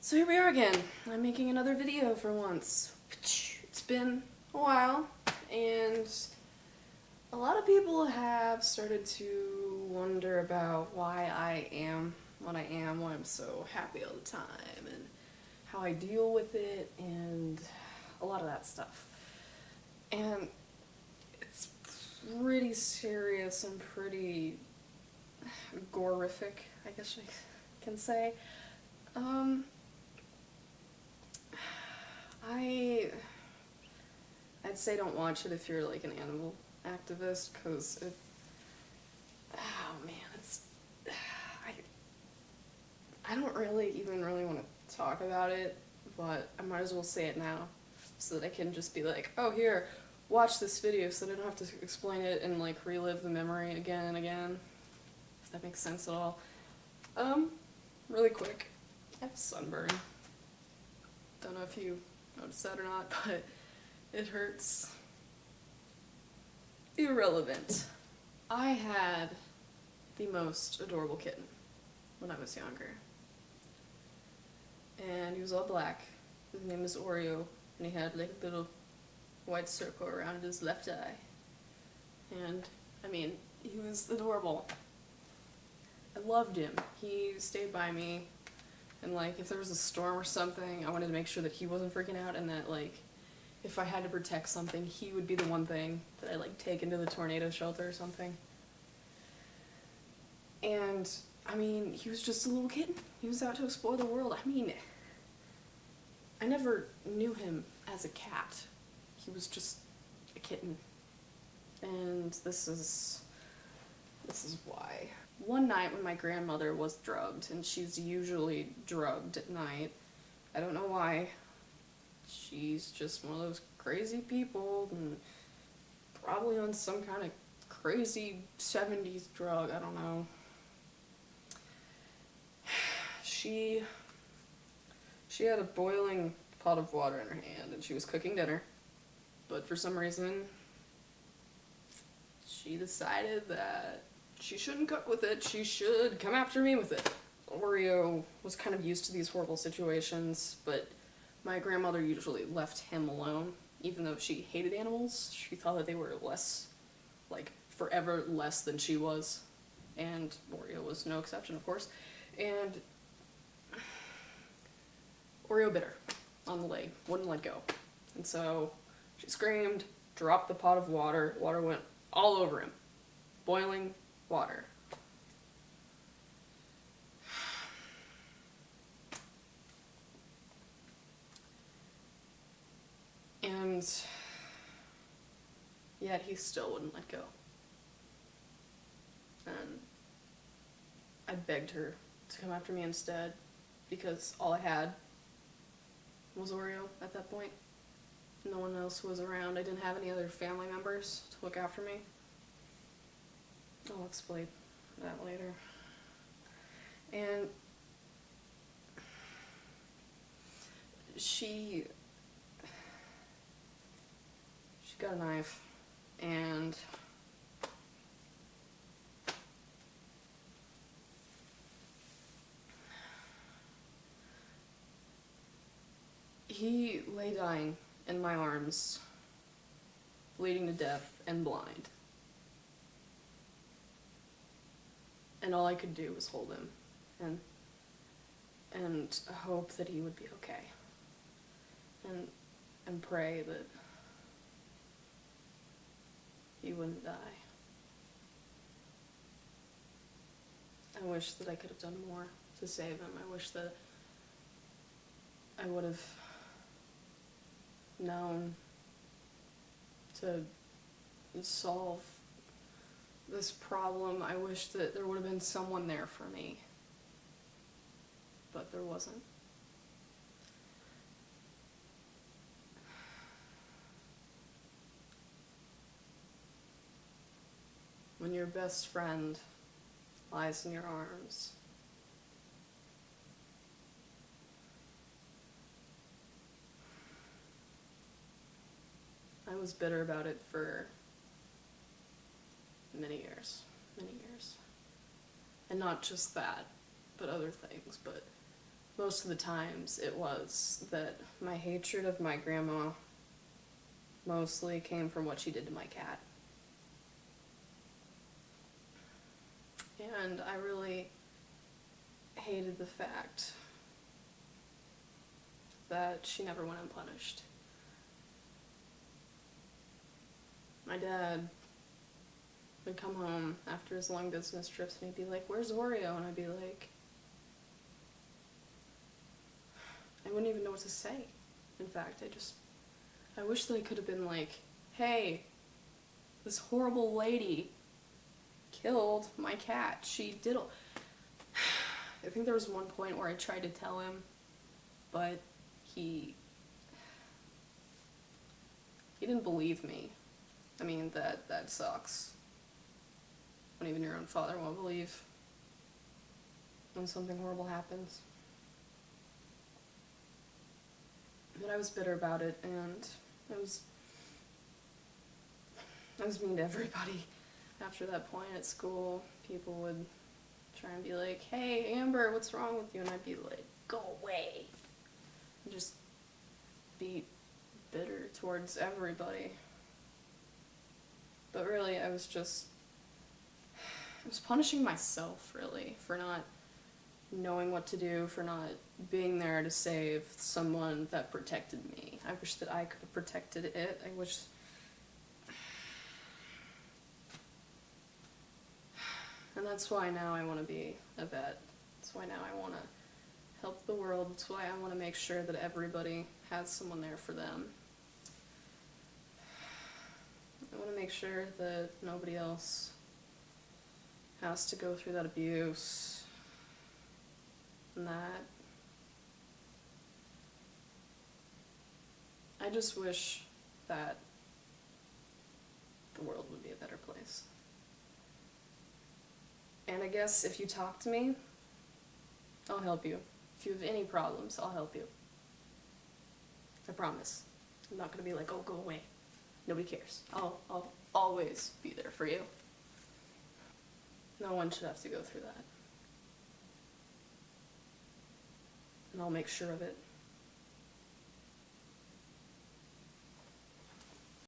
So here we are again. I'm making another video for once. It's been a while, and a lot of people have started to wonder about why I am what I am, why I'm so happy all the time, and how I deal with it, and a lot of that stuff. And it's pretty serious and pretty gorific, I guess I can say. Um, I'd say don't watch it if you're like an animal activist, because oh man, I don't really want to talk about it, but I might as well say it now, so that I can just be like, oh here, watch this video, so that I don't have to explain it and like relive the memory again and again, if that makes sense at all. Really quick, I have sunburn. Don't know if you noticed that or not, but it hurts. Irrelevant. I had the most adorable kitten when I was younger. And he was all black. His name is Oreo, and he had like a little white circle around his left eye. And, I mean, he was adorable. I loved him. He stayed by me, and like, if there was a storm or something, I wanted to make sure that he wasn't freaking out, and that like, if I had to protect something, he would be the one thing that I like take into the tornado shelter or something. And, I mean, he was just a little kitten. He was out to explore the world. I mean, I never knew him as a cat. He was just a kitten. And this is why. One night when my grandmother was drugged, and she's usually drugged at night, I don't know why. She's just one of those crazy people, and probably on some kind of crazy 70s drug, I don't know. She had a boiling pot of water in her hand, and she was cooking dinner, but for some reason, she decided that she shouldn't cook with it, she should come after me with it. Oreo was kind of used to these horrible situations, but my grandmother usually left him alone, even though she hated animals. She thought that they were less, like, forever less than she was, and Oreo was no exception, of course. And Oreo bit her on the leg, wouldn't let go. And so she screamed, dropped the pot of water, water went all over him. Boiling water. And yet he still wouldn't let go. And I begged her to come after me instead, because all I had was Oreo at that point. No one else was around. I didn't have any other family members to look after me. I'll explain that later. And she got a knife, and he lay dying in my arms, bleeding to death and blind. And all I could do was hold him and hope that he would be okay, and pray that he wouldn't die. I wish that I could have done more to save him. I wish that I would have known to solve this problem. I wish that there would have been someone there for me, but there wasn't. When your best friend lies in your arms, I was bitter about it for many years. And not just that, but other things. But most of the times it was that my hatred of my grandma mostly came from what she did to my cat. And I really hated the fact that she never went unpunished. My dad would come home after his long business trips and he'd be like, "Where's Oreo?" And I'd be like, I wouldn't even know what to say. In fact, I wish that I could have been like, "Hey, this horrible lady killed my cat. She did I think there was one point where I tried to tell him, but he didn't believe me. I mean, that sucks. When even your own father won't believe when something horrible happens. But I was bitter about it, and I was mean to everybody. After that point at school, people would try and be like, "Hey, Amber, what's wrong with you?" And I'd be like, "Go away." And just be bitter towards everybody. But really, I was punishing myself, really, for not knowing what to do, for not being there to save someone that protected me. I wish that I could have protected it. And that's why now I want to be a vet. That's why now I want to help the world. That's why I want to make sure that everybody has someone there for them. I want to make sure that nobody else has to go through that abuse. And that I just wish that the world would be a better place. And I guess if you talk to me, I'll help you. If you have any problems, I'll help you. I promise. I'm not gonna be like, "Oh, go away. Nobody cares." I'll always be there for you. No one should have to go through that. And I'll make sure of it.